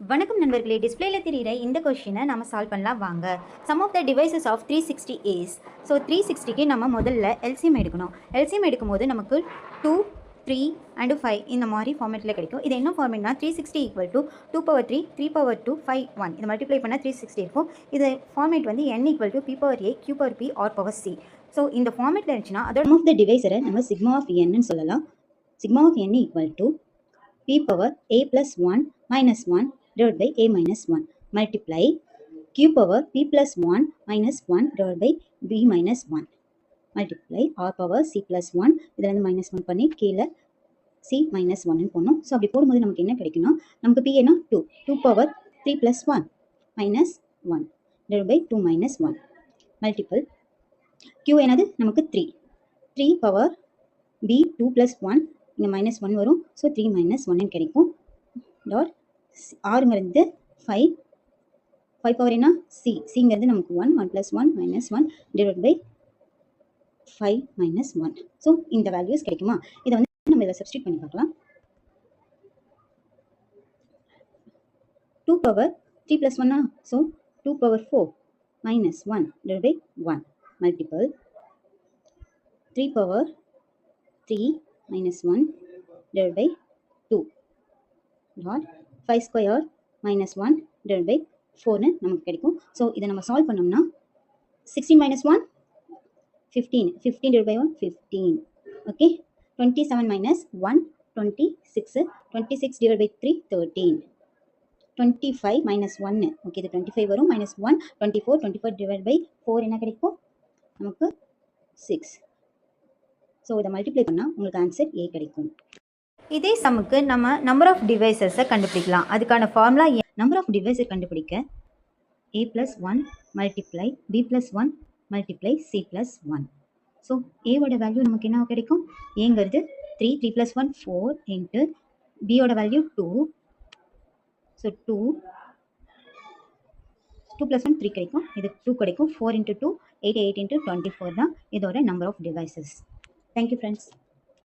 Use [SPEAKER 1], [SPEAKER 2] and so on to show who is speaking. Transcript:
[SPEAKER 1] வணக்கம் நண்பர்களே, டிஸ்பிளேல தெரிகிற இந்த கொஷினை நம்ம சால்வ் பண்ணலாம் வாங்க. Sum of the divisors of 360 is. So 360க்கு நம்ம முதல்ல எல்சிஎம் எடுக்கணும். எல்சிஎம் எடுக்கும்போது நமக்கு 2, 3 அண்ட் 5 இந்த மாதிரி ஃபார்மேட்டில் கிடைக்கும். இது என்ன ஃபார்மேட்னா 360 ஈக்குவல் டு 2 பவர் 3, 3 பவர் 2, 5, 1 இதை மல்டிப்ளை பண்ணால் 360 இருக்கும். இது ஃபார்மேட் வந்து n equal to p power a, q power p, r power c. So இந்த ஃபார்மேட்டில் இருந்துச்சுன்னா அதோட சம் ஆஃப் த டிவைசரை நம்ம சிக்மா ஆஃப் n சொல்லலாம். Sigma of n equal to p power a plus 1 minus 1 divided by a minus 1 multiply q power p plus 1 minus 1 divided by b minus 1 multiply r power c plus 1 இதில் வந்து minus 1 பண்ணி கீழே c minus 1 போடணும். So அப்படி போடும்போது நமக்கு என்ன கிடைக்குன்னா நமக்கு p என்ன 2 power 3 plus 1 minus 1 divided by 2 minus 1 multiple q என்னது நமக்கு 3 power b 2 plus 1 இங்கே மைனஸ் 1 வரும். ஸோ 3 மைனஸ் 1 கிடைக்கும். டாட் ஆறுங்கிறது 5 பவர் என்ன சிங்கிறது நமக்கு 1 plus 1 minus 1 divide by 5 minus 1. So இந்த வேல்யூஸ் கிடைக்குமா? இதை வந்து நம்ம இதில் சப்ஸ்டிட் பண்ணி பார்க்கலாம். 2 power 3 plus 1 so 2 power 4 minus 1 divide by 1 multiple 3 power 3 minus 1 divided by 2 dot 5 square minus 1 divided by 4 நமக்கு கிடைக்கும். ஸோ இதை நம்ம சால்வ் பண்ணோம்னா 16 minus 1 15 divided by 1 15 okay. 27 minus 1 26 divided by 3 13 25 minus 1 okay. இது 25 வரும். minus 1 24 divided by 4 என்ன கிடைக்கும் நமக்கு 6. ஸோ இதை மல்டிப்ளை பண்ணால் உங்களுக்கு ஆன்சர் ஏ கிடைக்கும். இதே சம்முக்கு நம்ம நம்பர் ஆஃப் டிவைசஸை கண்டுபிடிக்கலாம். அதுக்கான ஃபார்முலா நம்பர் ஆஃப் டிவைஸை கண்டுபிடிக்க a + 1 multiply b + 1 multiply c + 1. So ஏவோட வேல்யூ நமக்கு என்ன கிடைக்கும்? ஏங்கிறது 3 + 1 4 இன்ட்டு பியோட வேல்யூ 2. ஸோ 2 + 1 3 கிடைக்கும். இது 2 கிடைக்கும். 4 × 2 8 8 × 24 தான் இதோட number of devices. Thank you friends.